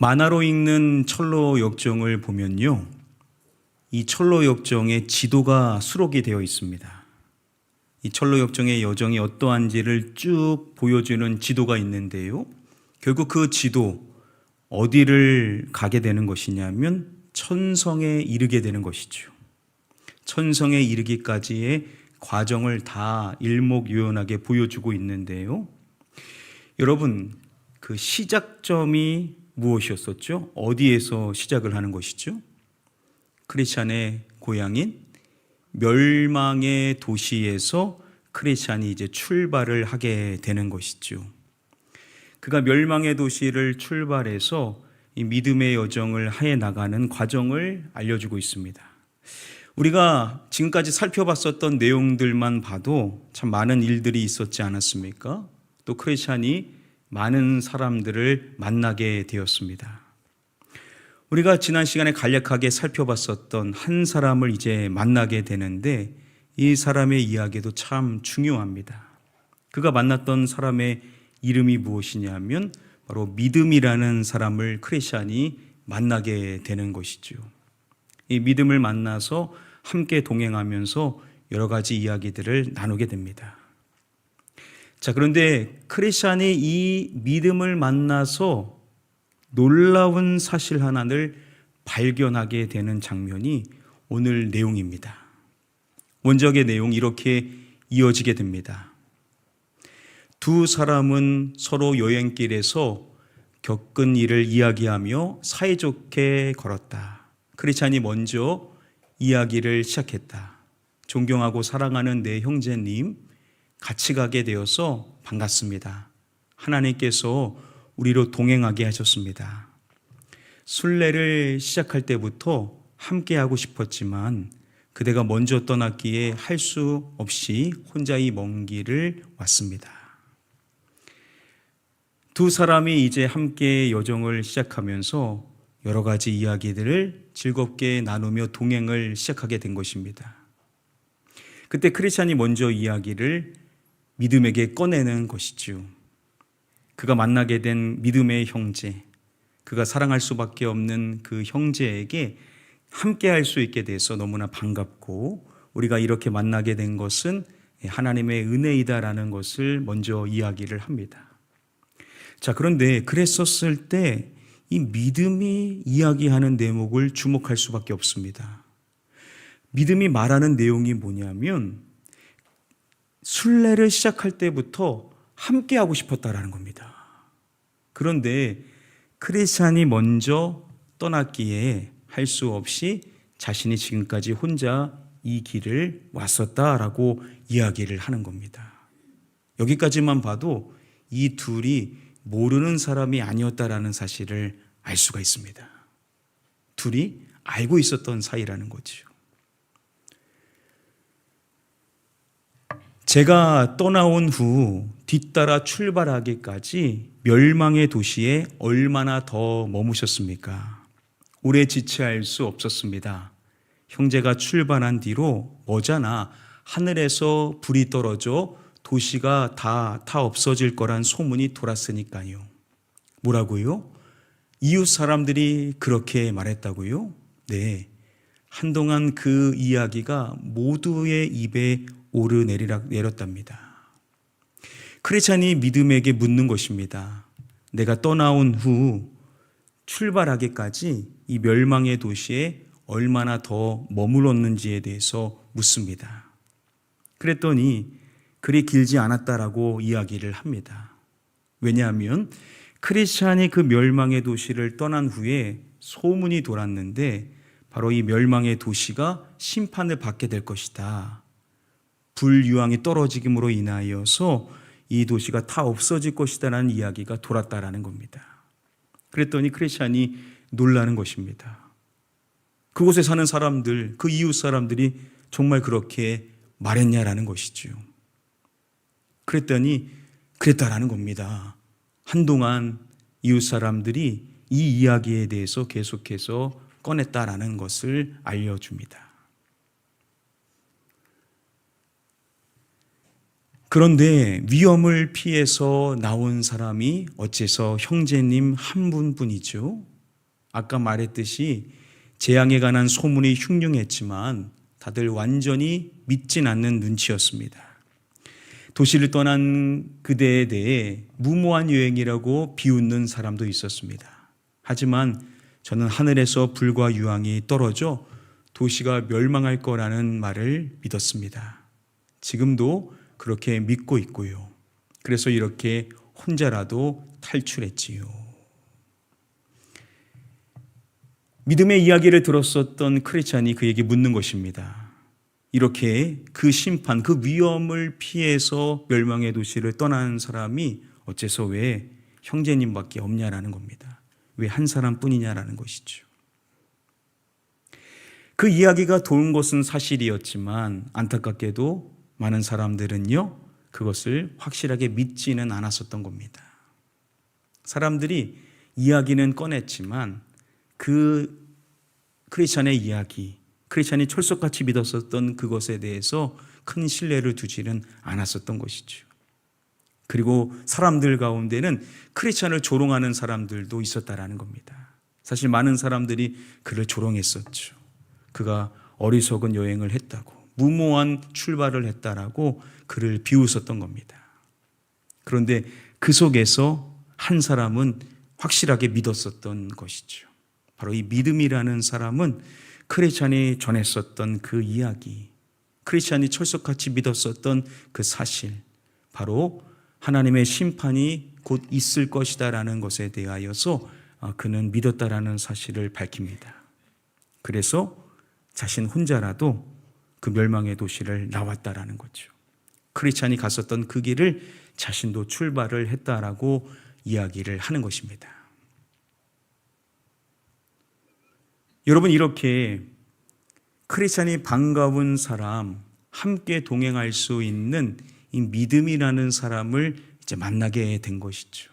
만화로 읽는 철로 역정을 보면요, 이 철로 역정의 지도가 수록이 되어 있습니다. 이 철로 역정의 여정이 어떠한지를 쭉 보여주는 지도가 있는데요, 결국 그 지도 어디를 가게 되는 것이냐면 천성에 이르게 되는 것이죠. 천성에 이르기까지의 과정을 다 일목요연하게 보여주고 있는데요, 여러분, 그 시작점이 무엇이었었죠? 어디에서 시작을 하는 것이죠? 크리스찬의 고향인 멸망의 도시에서 크리스찬이 이제 출발을 하게 되는 것이죠. 그가 멸망의 도시를 출발해서 이 믿음의 여정을 하해 나가는 과정을 알려주고 있습니다. 우리가 지금까지 살펴봤었던 내용들만 봐도 참 많은 일들이 있었지 않았습니까? 또 크리스찬이 많은 사람들을 만나게 되었습니다. 우리가 지난 시간에 간략하게 살펴봤었던 한 사람을 이제 만나게 되는데, 이 사람의 이야기도 참 중요합니다. 그가 만났던 사람의 이름이 무엇이냐면 바로 믿음이라는 사람을 크리스찬이 만나게 되는 것이죠. 이 믿음을 만나서 함께 동행하면서 여러 가지 이야기들을 나누게 됩니다. 자, 그런데 크리스찬이 이 믿음을 만나서 놀라운 사실 하나를 발견하게 되는 장면이 오늘 내용입니다. 원적의 내용이 이렇게 이어지게 됩니다. 두 사람은 서로 여행길에서 겪은 일을 이야기하며 사이좋게 걸었다. 크리스찬이 먼저 이야기를 시작했다. 존경하고 사랑하는 내 형제님, 같이 가게 되어서 반갑습니다. 하나님께서 우리로 동행하게 하셨습니다. 순례를 시작할 때부터 함께하고 싶었지만 그대가 먼저 떠났기에 할 수 없이 혼자 이 먼 길을 왔습니다. 두 사람이 이제 함께 여정을 시작하면서 여러 가지 이야기들을 즐겁게 나누며 동행을 시작하게 된 것입니다. 그때 크리스찬이 먼저 이야기를 믿음에게 꺼내는 것이죠. 그가 만나게 된 믿음의 형제, 그가 사랑할 수밖에 없는 그 형제에게 함께 할 수 있게 돼서 너무나 반갑고, 우리가 이렇게 만나게 된 것은 하나님의 은혜이다라는 것을 먼저 이야기를 합니다. 자, 그런데 그랬었을 때 이 믿음이 이야기하는 대목을 주목할 수밖에 없습니다. 믿음이 말하는 내용이 뭐냐면 순례를 시작할 때부터 함께 하고 싶었다라는 겁니다. 그런데 크리스찬이 먼저 떠났기에 할 수 없이 자신이 지금까지 혼자 이 길을 왔었다라고 이야기를 하는 겁니다. 여기까지만 봐도 이 둘이 모르는 사람이 아니었다라는 사실을 알 수가 있습니다. 둘이 알고 있었던 사이라는 거죠. 제가 떠나온 후 뒤따라 출발하기까지 멸망의 도시에 얼마나 더 머무셨습니까? 오래 지체할 수 없었습니다. 형제가 출발한 뒤로 머자나 하늘에서 불이 떨어져 도시가 다 없어질 거란 소문이 돌았으니까요. 뭐라고요? 이웃 사람들이 그렇게 말했다고요? 네. 한동안 그 이야기가 모두의 입에 오르내렸답니다. 크리스찬이 믿음에게 묻는 것입니다. 내가 떠나온 후 출발하기까지 이 멸망의 도시에 얼마나 더 머물렀는지에 대해서 묻습니다. 그랬더니 그리 길지 않았다라고 이야기를 합니다. 왜냐하면 크리스찬이 그 멸망의 도시를 떠난 후에 소문이 돌았는데 바로 이 멸망의 도시가 심판을 받게 될 것이다. 불유황이 떨어짐으로 인하여서 이 도시가 다 없어질 것이다라는 이야기가 돌았다라는 겁니다. 그랬더니 크리스찬이 놀라는 것입니다. 그곳에 사는 사람들, 그 이웃 사람들이 정말 그렇게 말했냐라는 것이죠. 그랬더니 그랬다라는 겁니다. 한동안 이웃 사람들이 이 이야기에 대해서 계속해서 꺼냈다라는 것을 알려줍니다. 그런데 위험을 피해서 나온 사람이 어째서 형제님 한 분뿐이죠. 아까 말했듯이 재앙에 관한 소문이 흉흉했지만 다들 완전히 믿진 않는 눈치였습니다. 도시를 떠난 그대에 대해 무모한 여행이라고 비웃는 사람도 있었습니다. 하지만 저는 하늘에서 불과 유황이 떨어져 도시가 멸망할 거라는 말을 믿었습니다. 지금도 그렇게 믿고 있고요. 그래서 이렇게 혼자라도 탈출했지요. 믿음의 이야기를 들었었던 크리스찬이 그에게 묻는 것입니다. 이렇게 그 심판, 그 위험을 피해서 멸망의 도시를 떠나는 사람이 어째서 왜 형제님밖에 없냐라는 겁니다. 왜 한 사람뿐이냐라는 것이죠. 그 이야기가 도운 것은 사실이었지만 안타깝게도 많은 사람들은요, 그것을 확실하게 믿지는 않았었던 겁니다. 사람들이 이야기는 꺼냈지만 그 크리스찬의 이야기, 크리스찬이 철석같이 믿었었던 그것에 대해서 큰 신뢰를 두지는 않았었던 것이죠. 그리고 사람들 가운데는 크리스찬을 조롱하는 사람들도 있었다라는 겁니다. 사실 많은 사람들이 그를 조롱했었죠. 그가 어리석은 여행을 했다고, 무모한 출발을 했다라고 그를 비웃었던 겁니다. 그런데 그 속에서 한 사람은 확실하게 믿었었던 것이죠. 바로 이 믿음이라는 사람은 크리스찬이 전했었던 그 이야기, 크리스찬이 철석같이 믿었었던 그 사실, 바로 하나님의 심판이 곧 있을 것이다라는 것에 대하여서 그는 믿었다라는 사실을 밝힙니다. 그래서 자신 혼자라도 그 멸망의 도시를 나왔다라는 거죠. 크리스찬이 갔었던 그 길을 자신도 출발을 했다라고 이야기를 하는 것입니다. 여러분, 이렇게 크리스찬이 반가운 사람, 함께 동행할 수 있는 이 믿음이라는 사람을 이제 만나게 된 것이죠.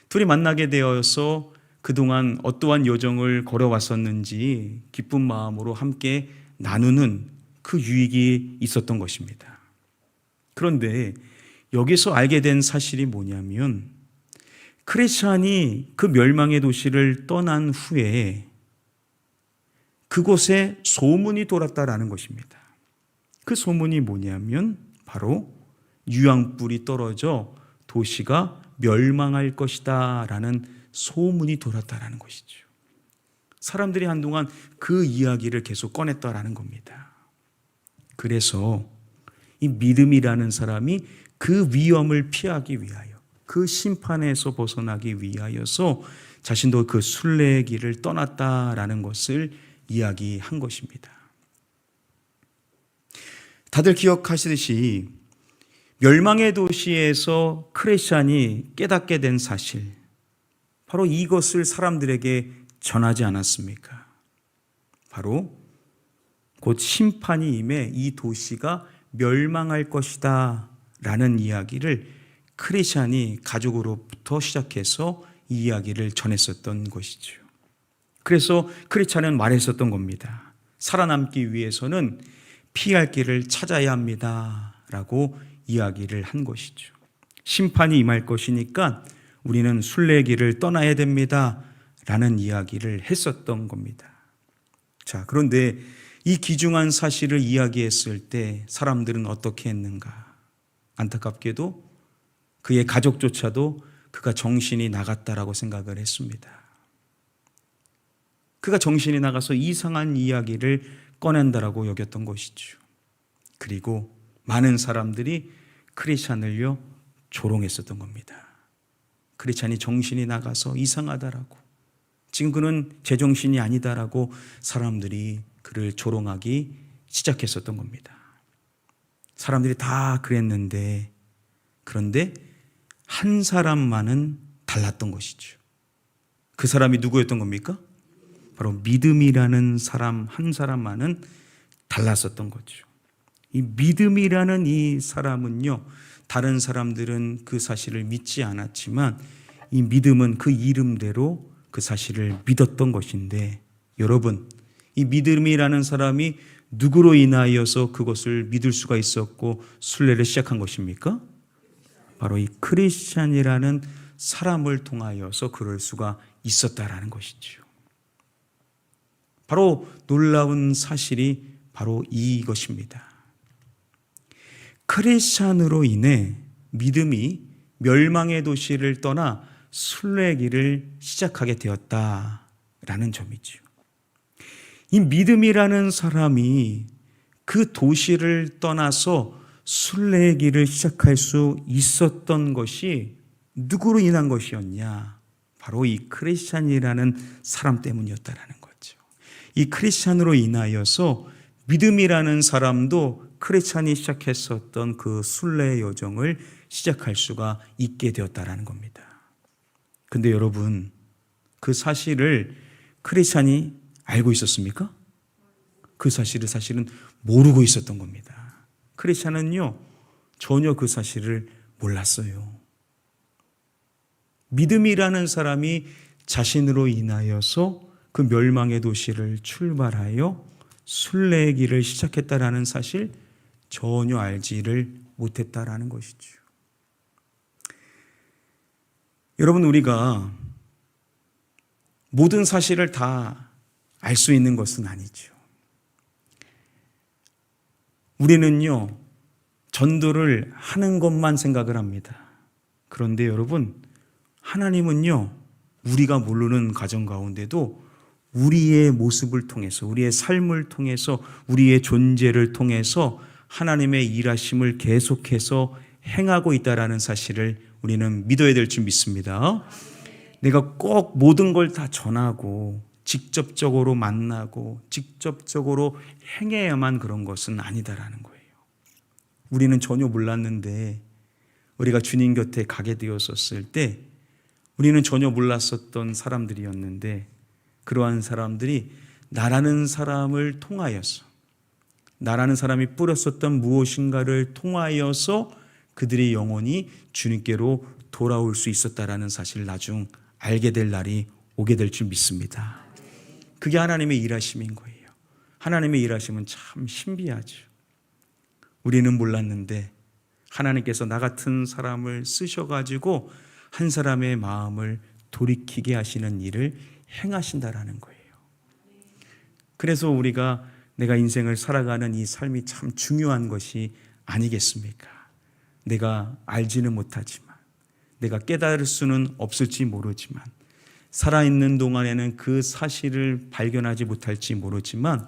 둘이 만나게 되어서 그동안 어떠한 여정을 걸어왔었는지 기쁜 마음으로 함께 나누는 그 유익이 있었던 것입니다. 그런데 여기서 알게 된 사실이 뭐냐면 크리스찬이 그 멸망의 도시를 떠난 후에 그곳에 소문이 돌았다라는 것입니다. 그 소문이 뭐냐면 바로 유황불이 떨어져 도시가 멸망할 것이다 라는 소문이 돌았다라는 것이죠. 사람들이 한동안 그 이야기를 계속 꺼냈다라는 겁니다. 그래서 이 믿음이라는 사람이 그 위험을 피하기 위하여, 그 심판에서 벗어나기 위하여서 자신도 그 순례의 길을 떠났다라는 것을 이야기한 것입니다. 다들 기억하시듯이 멸망의 도시에서 크리스찬이 깨닫게 된 사실, 바로 이것을 사람들에게 전하지 않았습니까? 바로 곧 심판이 임해 이 도시가 멸망할 것이다 라는 이야기를 크리스찬이 가족으로부터 시작해서 이 이야기를 전했었던 것이죠. 그래서 크리스찬은 말했었던 겁니다. 살아남기 위해서는 피할 길을 찾아야 합니다 라고 이야기를 한 것이죠. 심판이 임할 것이니까 우리는 순례의 길을 떠나야 됩니다 라는 이야기를 했었던 겁니다. 자, 그런데 이 귀중한 사실을 이야기했을 때 사람들은 어떻게 했는가? 안타깝게도 그의 가족조차도 그가 정신이 나갔다라고 생각을 했습니다. 그가 정신이 나가서 이상한 이야기를 꺼낸다라고 여겼던 것이죠. 그리고 많은 사람들이 크리스찬을요 조롱했었던 겁니다. 크리스찬이 정신이 나가서 이상하다라고, 지금 그는 제정신이 아니다라고 사람들이 그를 조롱하기 시작했었던 겁니다. 사람들이 다 그랬는데, 그런데 한 사람만은 달랐던 것이죠. 그 사람이 누구였던 겁니까? 바로 믿음이라는 사람 한 사람만은 달랐었던 거죠. 이 믿음이라는 이 사람은요, 다른 사람들은 그 사실을 믿지 않았지만 이 믿음은 그 이름대로 그 사실을 믿었던 것인데, 여러분, 이 믿음이라는 사람이 누구로 인하여서 그것을 믿을 수가 있었고 순례를 시작한 것입니까? 바로 이 크리스찬이라는 사람을 통하여서 그럴 수가 있었다라는 것이죠. 바로 놀라운 사실이 바로 이것입니다. 크리스찬으로 인해 믿음이 멸망의 도시를 떠나 순례길을 시작하게 되었다라는 점이죠. 이 믿음이라는 사람이 그 도시를 떠나서 순례길을 시작할 수 있었던 것이 누구로 인한 것이었냐? 바로 이 크리스찬이라는 사람 때문이었다라는 거죠. 이 크리스찬으로 인하여서 믿음이라는 사람도 크리스찬이 시작했었던 그 순례의 여정을 시작할 수가 있게 되었다라는 겁니다. 근데 여러분, 그 사실을 크리스찬이 알고 있었습니까? 그 사실을 사실은 모르고 있었던 겁니다. 크리스찬은요, 전혀 그 사실을 몰랐어요. 믿음이라는 사람이 자신으로 인하여서 그 멸망의 도시를 출발하여 순례의 길을 시작했다라는 사실 전혀 알지를 못했다라는 것이죠. 여러분, 우리가 모든 사실을 다 알 수 있는 것은 아니죠. 우리는요, 전도를 하는 것만 생각을 합니다. 그런데 여러분, 하나님은요, 우리가 모르는 가정 가운데도 우리의 모습을 통해서, 우리의 삶을 통해서, 우리의 존재를 통해서 하나님의 일하심을 계속해서 행하고 있다라는 사실을 우리는 믿어야 될 줄 믿습니다. 내가 꼭 모든 걸 다 전하고 직접적으로 만나고 직접적으로 행해야만 그런 것은 아니다라는 거예요. 우리는 전혀 몰랐는데 우리가 주님 곁에 가게 되었었을 때 우리는 전혀 몰랐었던 사람들이었는데 그러한 사람들이 나라는 사람을 통하여서, 나라는 사람이 뿌렸었던 무엇인가를 통하여서 그들의 영혼이 주님께로 돌아올 수 있었다라는 사실을 나중 알게 될 날이 오게 될 줄 믿습니다. 그게 하나님의 일하심인 거예요. 하나님의 일하심은 참 신비하죠. 우리는 몰랐는데 하나님께서 나 같은 사람을 쓰셔가지고 한 사람의 마음을 돌이키게 하시는 일을 행하신다라는 거예요. 그래서 우리가 내가 인생을 살아가는 이 삶이 참 중요한 것이 아니겠습니까? 내가 알지는 못하지만, 내가 깨달을 수는 없을지 모르지만, 살아있는 동안에는 그 사실을 발견하지 못할지 모르지만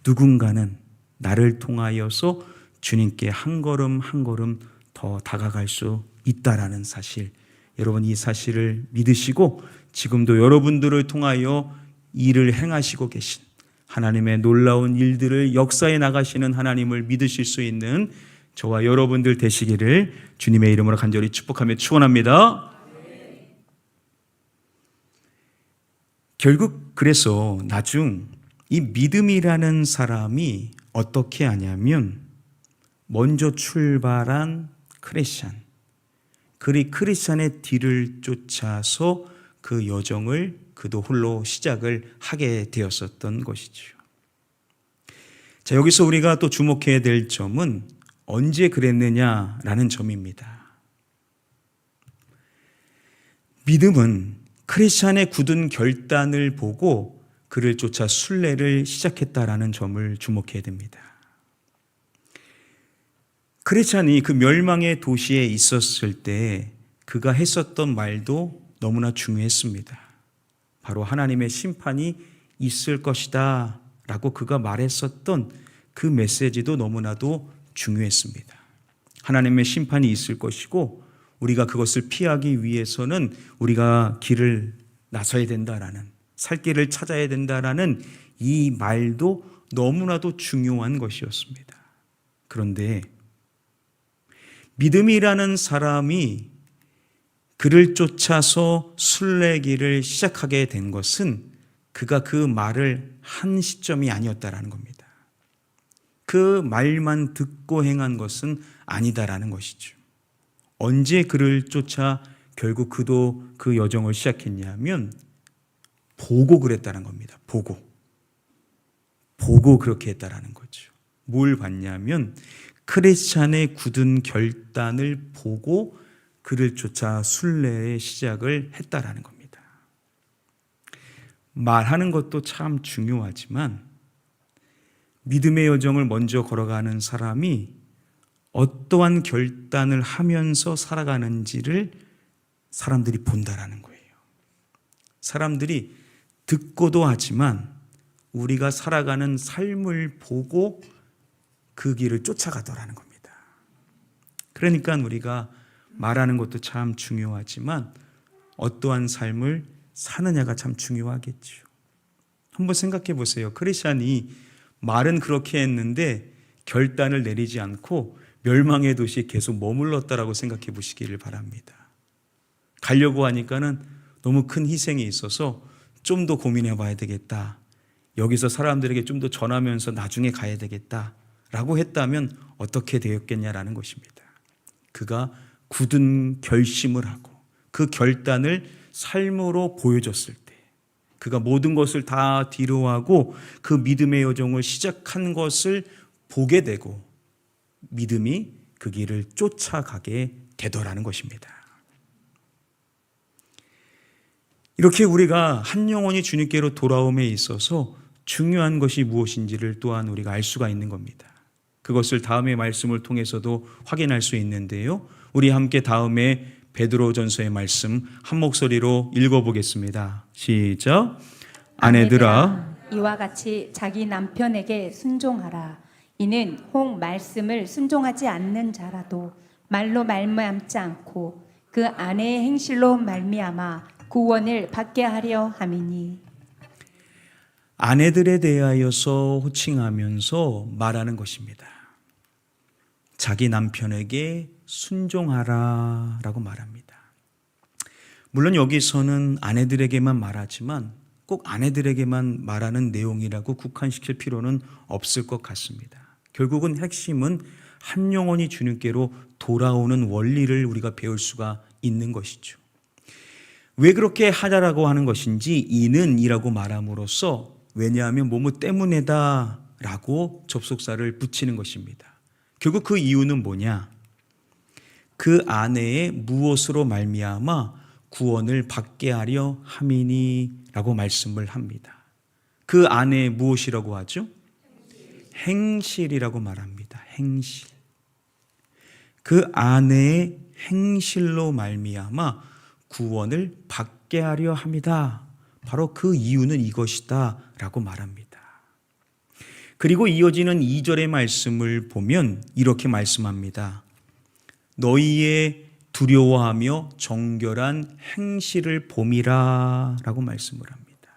누군가는 나를 통하여서 주님께 한 걸음 한 걸음 더 다가갈 수 있다라는 사실, 여러분 이 사실을 믿으시고 지금도 여러분들을 통하여 일을 행하시고 계신 하나님의 놀라운 일들을 역사해 나가시는 하나님을 믿으실 수 있는 저와 여러분들 되시기를 주님의 이름으로 간절히 축복하며 축원합니다. 결국 그래서 나중 이 믿음이라는 사람이 어떻게 하냐면 먼저 출발한 크리스찬, 그리 크리스찬의 뒤를 쫓아서 그 여정을 그도 홀로 시작을 하게 되었었던 것이죠. 자, 여기서 우리가 또 주목해야 될 점은 언제 그랬느냐라는 점입니다. 믿음은 크리스찬의 굳은 결단을 보고 그를 쫓아 순례를 시작했다라는 점을 주목해야 됩니다. 크리스찬이 그 멸망의 도시에 있었을 때 그가 했었던 말도 너무나 중요했습니다. 바로 하나님의 심판이 있을 것이다 라고 그가 말했었던 그 메시지도 너무나도 중요했습니다. 하나님의 심판이 있을 것이고 우리가 그것을 피하기 위해서는 우리가 길을 나서야 된다라는, 살 길을 찾아야 된다라는 이 말도 너무나도 중요한 것이었습니다. 그런데 믿음이라는 사람이 그를 쫓아서 순례길을 시작하게 된 것은 그가 그 말을 한 시점이 아니었다라는 겁니다. 그 말만 듣고 행한 것은 아니다라는 것이죠. 언제 그를 쫓아 결국 그도 그 여정을 시작했냐면 보고 그랬다는 겁니다. 보고 그렇게 했다라는 거죠. 뭘 봤냐면 크리스찬의 굳은 결단을 보고 그를 쫓아 순례의 시작을 했다라는 겁니다. 말하는 것도 참 중요하지만 믿음의 여정을 먼저 걸어가는 사람이 어떠한 결단을 하면서 살아가는지를 사람들이 본다라는 거예요. 사람들이 듣고도 하지만 우리가 살아가는 삶을 보고 그 길을 쫓아가더라는 겁니다. 그러니까 우리가 말하는 것도 참 중요하지만 어떠한 삶을 사느냐가 참 중요하겠죠. 한번 생각해 보세요. 크리스찬이 말은 그렇게 했는데 결단을 내리지 않고 멸망의 도시에 계속 머물렀다라고 생각해 보시기를 바랍니다. 가려고 하니까는 너무 큰 희생이 있어서 좀 더 고민해 봐야 되겠다. 여기서 사람들에게 좀 더 전하면서 나중에 가야 되겠다라고 했다면 어떻게 되었겠냐라는 것입니다. 그가 굳은 결심을 하고 그 결단을 삶으로 보여줬을 때 그가 모든 것을 다 뒤로하고 그 믿음의 여정을 시작한 것을 보게 되고 믿음이 그 길을 쫓아가게 되더라는 것입니다. 이렇게 우리가 한 영혼이 주님께로 돌아옴에 있어서 중요한 것이 무엇인지를 또한 우리가 알 수가 있는 겁니다. 그것을 다음의 말씀을 통해서도 확인할 수 있는데요. 우리 함께 다음에 베드로전서의 말씀 한 목소리로 읽어보겠습니다. 시작. 아내들아, 이와 같이 자기 남편에게 순종하라. 이는 혹 말씀을 순종하지 않는 자라도 말로 말미암지 않고 그 아내의 행실로 말미암아 구원을 받게 하려 함이니. 아내들에 대하여서 호칭하면서 말하는 것입니다. 자기 남편에게 순종하라 라고 말합니다. 물론 여기서는 아내들에게만 말하지만 꼭 아내들에게만 말하는 내용이라고 국한시킬 필요는 없을 것 같습니다. 결국은 핵심은 한 영혼이 주님께로 돌아오는 원리를 우리가 배울 수가 있는 것이죠. 왜 그렇게 하자라고 하는 것인지 이는 이라고 말함으로써 왜냐하면 뭐뭐 때문에다 라고 접속사를 붙이는 것입니다. 결국 그 이유는 뭐냐? 그 아내의 무엇으로 말미암아 구원을 받게 하려 함이니 라고 말씀을 합니다. 그 아내의 무엇이라고 하죠? 행실이라고 말합니다. 행실. 그 아내의 행실로 말미암아 구원을 받게 하려 합니다. 바로 그 이유는 이것이다 라고 말합니다. 그리고 이어지는 2절의 말씀을 보면 이렇게 말씀합니다. 너희의 두려워하며 정결한 행실을 봄이라 라고 말씀을 합니다.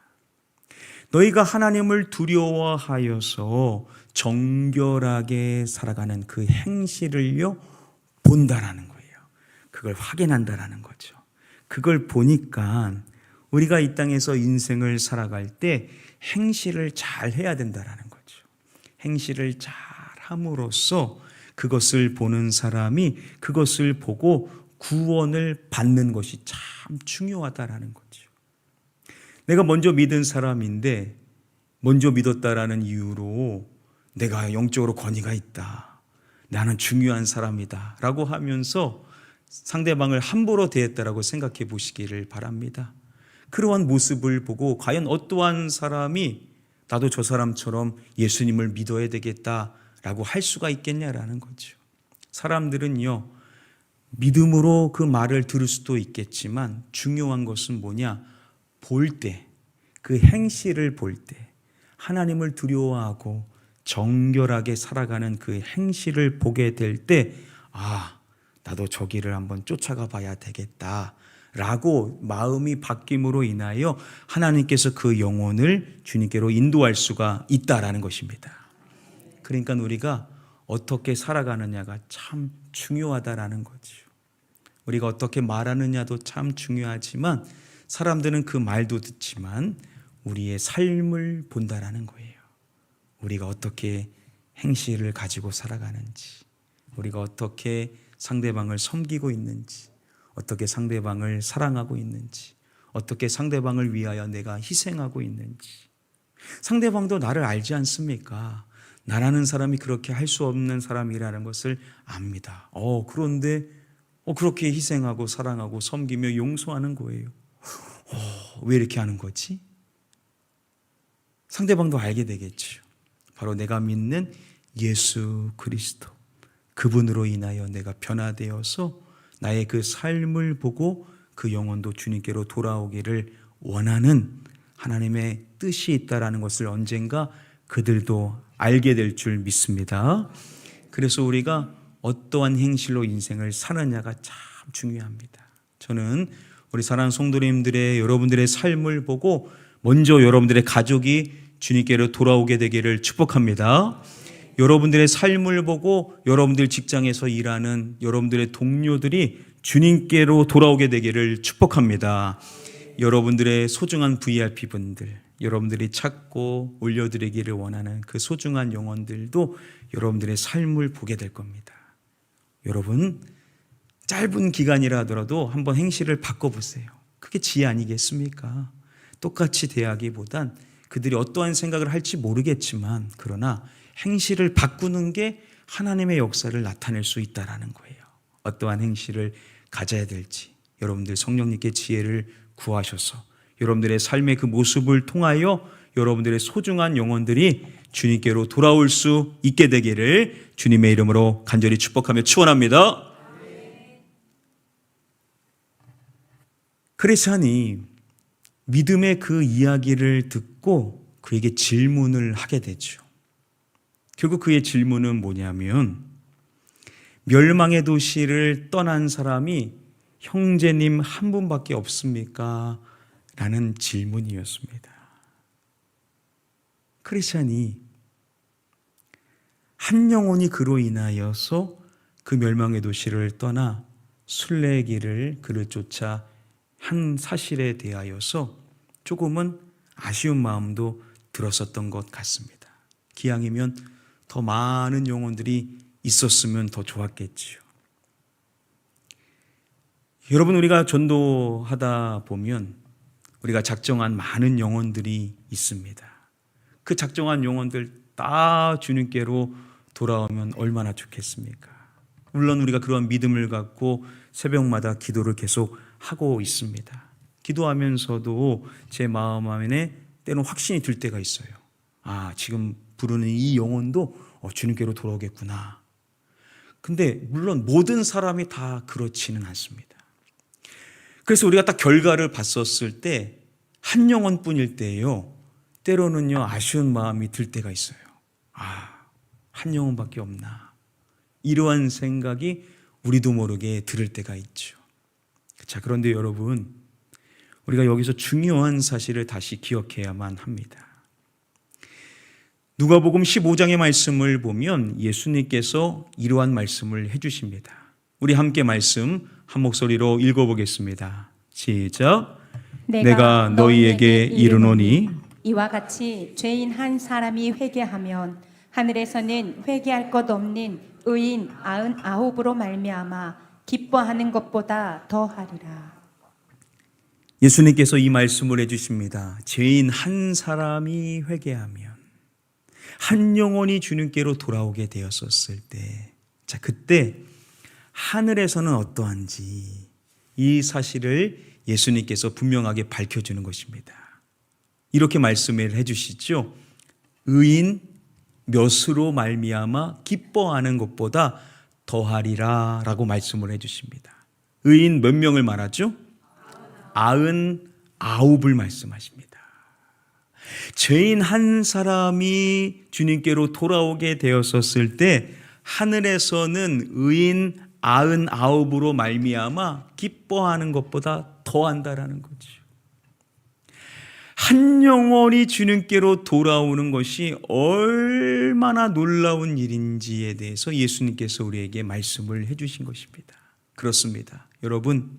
너희가 하나님을 두려워하여서 정결하게 살아가는 그 행실을요 본다라는 거예요. 그걸 확인한다라는 거죠. 그걸 보니까 우리가 이 땅에서 인생을 살아갈 때 행실을 잘 해야 된다라는 거죠. 행실을 잘 함으로써 그것을 보는 사람이 그것을 보고 구원을 받는 것이 참 중요하다라는 거죠. 내가 먼저 믿은 사람인데 먼저 믿었다라는 이유로 내가 영적으로 권위가 있다. 나는 중요한 사람이다. 라고 하면서 상대방을 함부로 대했다라고 생각해 보시기를 바랍니다. 그러한 모습을 보고 과연 어떠한 사람이 나도 저 사람처럼 예수님을 믿어야 되겠다라고 할 수가 있겠냐라는 거죠. 사람들은요, 믿음으로 그 말을 들을 수도 있겠지만 중요한 것은 뭐냐? 볼 때, 그 행실을 볼 때 하나님을 두려워하고 정결하게 살아가는 그 행실을 보게 될 때 나도 저 길을 한번 쫓아가 봐야 되겠다 라고 마음이 바뀜으로 인하여 하나님께서 그 영혼을 주님께로 인도할 수가 있다라는 것입니다. 그러니까 우리가 어떻게 살아가느냐가 참 중요하다라는 거죠. 우리가 어떻게 말하느냐도 참 중요하지만 사람들은 그 말도 듣지만 우리의 삶을 본다라는 거예요. 우리가 어떻게 행실을 가지고 살아가는지, 우리가 어떻게 상대방을 섬기고 있는지, 어떻게 상대방을 사랑하고 있는지, 어떻게 상대방을 위하여 내가 희생하고 있는지. 상대방도 나를 알지 않습니까? 나라는 사람이 그렇게 할 수 없는 사람이라는 것을 압니다. 그런데 그렇게 희생하고 사랑하고 섬기며 용서하는 거예요. 왜 이렇게 하는 거지? 상대방도 알게 되겠죠. 바로 내가 믿는 예수 그리스도, 그분으로 인하여 내가 변화되어서 나의 그 삶을 보고 그 영혼도 주님께로 돌아오기를 원하는 하나님의 뜻이 있다라는 것을 언젠가 그들도 알게 될 줄 믿습니다. 그래서 우리가 어떠한 행실로 인생을 사느냐가 참 중요합니다. 저는 우리 사랑하는 성도님들의 여러분들의 삶을 보고 먼저 여러분들의 가족이 주님께로 돌아오게 되기를 축복합니다. 여러분들의 삶을 보고 여러분들 직장에서 일하는 여러분들의 동료들이 주님께로 돌아오게 되기를 축복합니다. 여러분들의 소중한 VIP분들, 여러분들이 찾고 올려드리기를 원하는 그 소중한 영혼들도 여러분들의 삶을 보게 될 겁니다. 여러분, 짧은 기간이라 하더라도 한번 행실을 바꿔보세요. 그게 지혜 아니겠습니까? 똑같이 대하기보단 그들이 어떠한 생각을 할지 모르겠지만 그러나 행실을 바꾸는 게 하나님의 역사를 나타낼 수 있다는 거예요. 어떠한 행실을 가져야 될지 여러분들 성령님께 지혜를 구하셔서 여러분들의 삶의 그 모습을 통하여 여러분들의 소중한 영혼들이 주님께로 돌아올 수 있게 되기를 주님의 이름으로 간절히 축복하며 축원합니다. 크리스찬이 믿음의 그 이야기를 듣고 그에게 질문을 하게 되죠. 결국 그의 질문은 뭐냐면 멸망의 도시를 떠난 사람이 형제님 한 분밖에 없습니까? 라는 질문이었습니다. 크리스찬이 한 영혼이 그로 인하여서 그 멸망의 도시를 떠나 순례길을 그를 쫓아 한 사실에 대하여서 조금은 아쉬운 마음도 들었었던 것 같습니다. 기왕이면 더 많은 영혼들이 있었으면 더 좋았겠지요. 여러분, 우리가 전도하다 보면 우리가 작정한 많은 영혼들이 있습니다. 그 작정한 영혼들 다 주님께로 돌아오면 얼마나 좋겠습니까? 물론 우리가 그런 믿음을 갖고 새벽마다 기도를 계속 하고 있습니다. 기도하면서도 제 마음 안에 때로는 확신이 들 때가 있어요. 지금 부르는 이 영혼도 주님께로 돌아오겠구나. 근데 물론 모든 사람이 다 그렇지는 않습니다. 그래서 우리가 딱 결과를 봤었을 때 한 영혼뿐일 때예요. 때로는요 아쉬운 마음이 들 때가 있어요. 한 영혼밖에 없나. 이러한 생각이 우리도 모르게 들을 때가 있죠. 자, 그런데 여러분, 우리가 여기서 중요한 사실을 다시 기억해야만 합니다. 누가복음 15장의 말씀을 보면 예수님께서 이러한 말씀을 해주십니다. 우리 함께 말씀 한 목소리로 읽어보겠습니다. 시작. 내가 너희에게 이르노니 이와 같이 죄인 한 사람이 회개하면 하늘에서는 회개할 것 없는 의인 99으로 말미암아 기뻐하는 것보다 더하리라. 예수님께서 이 말씀을 해주십니다. 죄인 한 사람이 회개하면 한 영혼이 주님께로 돌아오게 되었었을 때, 자, 그때 하늘에서는 어떠한지 이 사실을 예수님께서 분명하게 밝혀주는 것입니다. 이렇게 말씀을 해주시죠. 의인 몇으로 말미암아 기뻐하는 것보다 더하리라 라고 말씀을 해주십니다. 의인 몇 명을 말하죠? 99을 말씀하십니다. 죄인 한 사람이 주님께로 돌아오게 되었었을 때 하늘에서는 의인 99으로 말미암아 기뻐하는 것보다 더한다라는 거죠. 한 영혼이 주님께로 돌아오는 것이 얼마나 놀라운 일인지에 대해서 예수님께서 우리에게 말씀을 해주신 것입니다. 그렇습니다. 여러분,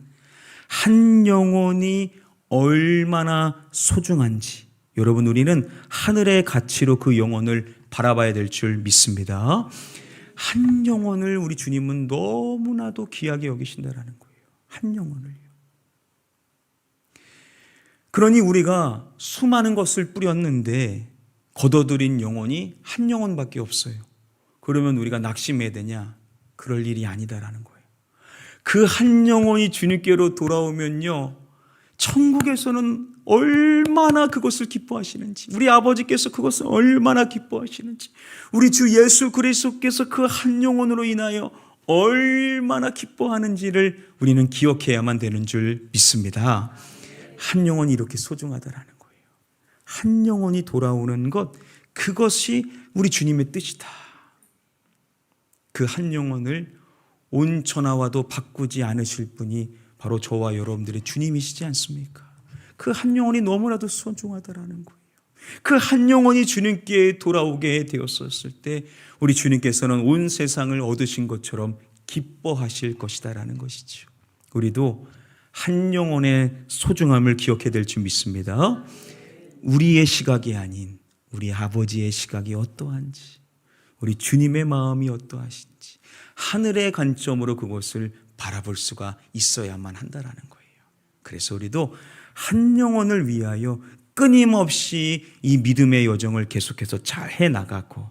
한 영혼이 얼마나 소중한지 여러분, 우리는 하늘의 가치로 그 영혼을 바라봐야 될 줄 믿습니다. 한 영혼을 우리 주님은 너무나도 귀하게 여기신다라는 거예요. 한 영혼을요. 그러니 우리가 수많은 것을 뿌렸는데 거둬들인 영혼이 한 영혼밖에 없어요. 그러면 우리가 낙심해야 되냐? 그럴 일이 아니다라는 거예요. 그 한 영혼이 주님께로 돌아오면요, 천국에서는 얼마나 그것을 기뻐하시는지, 우리 아버지께서 그것을 얼마나 기뻐하시는지, 우리 주 예수 그리스도께서 그 한 영혼으로 인하여 얼마나 기뻐하는지를 우리는 기억해야만 되는 줄 믿습니다. 한 영혼이 이렇게 소중하다라는 거예요. 한 영혼이 돌아오는 것, 그것이 우리 주님의 뜻이다. 그 한 영혼을 온 천하와도 바꾸지 않으실 분이 바로 저와 여러분들의 주님이시지 않습니까? 그 한 영혼이 너무나도 소중하다라는 거예요. 그 한 영혼이 주님께 돌아오게 되었었을 때 우리 주님께서는 온 세상을 얻으신 것처럼 기뻐하실 것이다라는 것이죠. 우리도 한 영혼의 소중함을 기억해야 될 줄 믿습니다. 우리의 시각이 아닌 우리 아버지의 시각이 어떠한지, 우리 주님의 마음이 어떠하신지 하늘의 관점으로 그것을 바라볼 수가 있어야만 한다라는 거예요. 그래서 우리도 한 영혼을 위하여 끊임없이 이 믿음의 여정을 계속해서 잘 해나가고,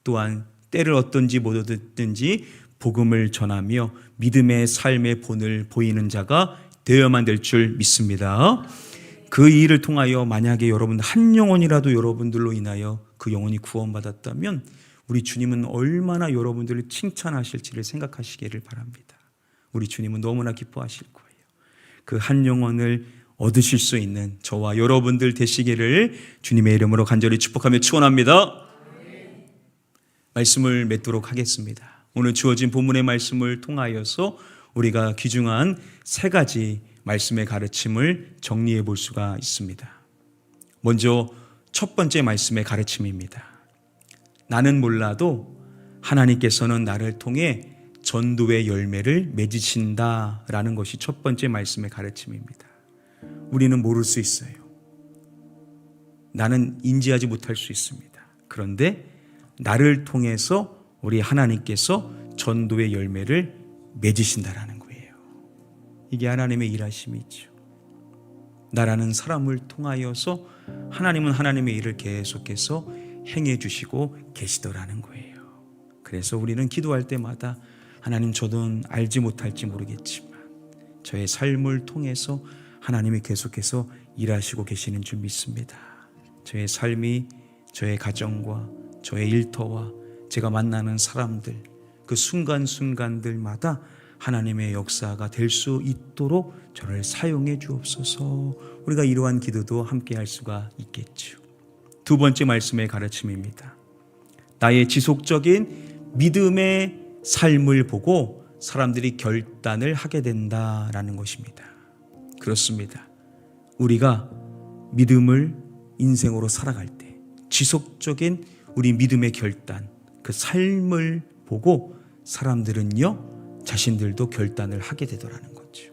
또한 때를 어떤지 못 얻든지 복음을 전하며 믿음의 삶의 본을 보이는 자가 되어야만 될 줄 믿습니다. 그 일을 통하여 만약에 여러분 한 영혼이라도 여러분들로 인하여 그 영혼이 구원받았다면 우리 주님은 얼마나 여러분들을 칭찬하실지를 생각하시기를 바랍니다. 우리 주님은 너무나 기뻐하실 거예요. 그 한 영혼을 얻으실 수 있는 저와 여러분들 되시기를 주님의 이름으로 간절히 축복하며 축원합니다. 말씀을 맺도록 하겠습니다. 오늘 주어진 본문의 말씀을 통하여서 우리가 귀중한 세 가지 말씀의 가르침을 정리해 볼 수가 있습니다. 먼저 첫 번째 말씀의 가르침입니다. 나는 몰라도 하나님께서는 나를 통해 전도의 열매를 맺으신다라는 것이 첫 번째 말씀의 가르침입니다. 우리는 모를 수 있어요. 나는 인지하지 못할 수 있습니다. 그런데 나를 통해서 우리 하나님께서 전도의 열매를 맺으신다라는 거예요. 이게 하나님의 일하심이죠. 나라는 사람을 통하여서 하나님은 하나님의 일을 계속해서 행해 주시고 계시더라는 거예요. 그래서 우리는 기도할 때마다 하나님, 저는 알지 못할지 모르겠지만 저의 삶을 통해서 하나님이 계속해서 일하시고 계시는 줄 믿습니다. 저의 삶이, 저의 가정과 저의 일터와 제가 만나는 사람들, 그 순간순간들마다 하나님의 역사가 될 수 있도록 저를 사용해 주옵소서. 우리가 이러한 기도도 함께 할 수가 있겠죠. 두 번째 말씀의 가르침입니다. 나의 지속적인 믿음의 삶을 보고 사람들이 결단을 하게 된다라는 것입니다. 그렇습니다. 우리가 믿음을 인생으로 살아갈 때 지속적인 우리 믿음의 결단, 그 삶을 보고 사람들은요, 자신들도 결단을 하게 되더라는 거죠.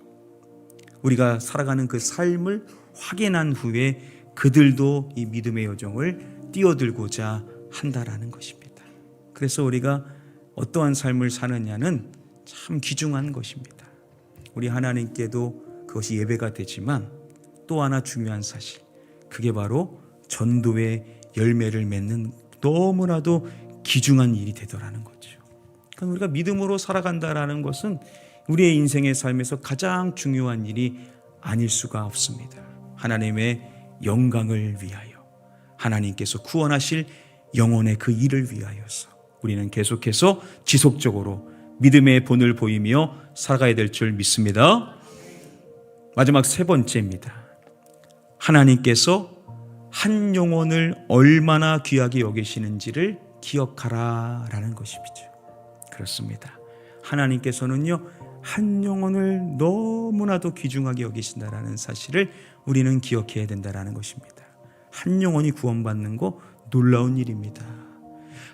우리가 살아가는 그 삶을 확인한 후에 그들도 이 믿음의 여정을 뛰어들고자 한다라는 것입니다. 그래서 우리가 어떠한 삶을 사느냐는 참 귀중한 것입니다. 우리 하나님께도 그것이 예배가 되지만 또 하나 중요한 사실, 그게 바로 전도의 열매를 맺는 너무나도 귀중한 일이 되더라는 거죠. 그러니까 우리가 믿음으로 살아간다라는 것은 우리의 인생의 삶에서 가장 중요한 일이 아닐 수가 없습니다. 하나님의 영광을 위하여, 하나님께서 구원하실 영혼의 그 일을 위하여서 우리는 계속해서 지속적으로 믿음의 본을 보이며 살아가야 될 줄 믿습니다. 마지막 세 번째입니다. 하나님께서 한 영혼을 얼마나 귀하게 여기시는지를 기억하라라는 것이죠. 그렇습니다. 하나님께서는요, 한 영혼을 너무나도 귀중하게 여기신다라는 사실을 우리는 기억해야 된다라는 것입니다. 한 영혼이 구원받는 거 놀라운 일입니다.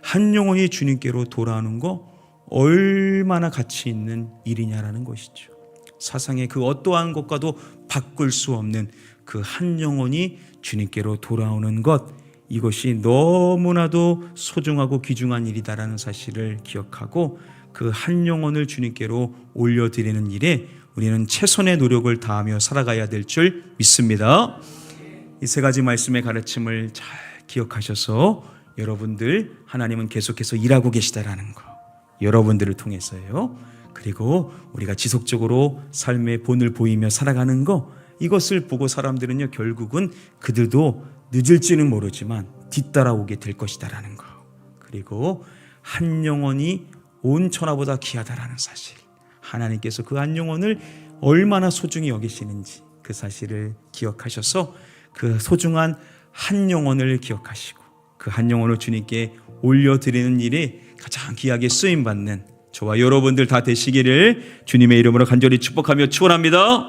한 영혼이 주님께로 돌아오는 거 얼마나 가치 있는 일이냐라는 것이죠. 사상의 그 어떠한 것과도 바꿀 수 없는 그 한 영혼이 주님께로 돌아오는 것, 이것이 너무나도 소중하고 귀중한 일이다라는 사실을 기억하고 그 한 영혼을 주님께로 올려드리는 일에 우리는 최선의 노력을 다하며 살아가야 될 줄 믿습니다. 이 세 가지 말씀의 가르침을 잘 기억하셔서 여러분들, 하나님은 계속해서 일하고 계시다라는 거, 여러분들을 통해서요, 그리고 우리가 지속적으로 삶의 본을 보이며 살아가는 거, 이것을 보고 사람들은요 결국은 그들도 늦을지는 모르지만 뒤따라오게 될 것이다라는 거. 그리고 한 영혼이 온 천하보다 귀하다라는 사실, 하나님께서 그 한 영혼을 얼마나 소중히 여기시는지 그 사실을 기억하셔서 그 소중한 한 영혼을 기억하시고 그 한 영혼을 주님께 올려드리는 일에 가장 귀하게 쓰임받는 저와 여러분들 다 되시기를 주님의 이름으로 간절히 축복하며 축원합니다.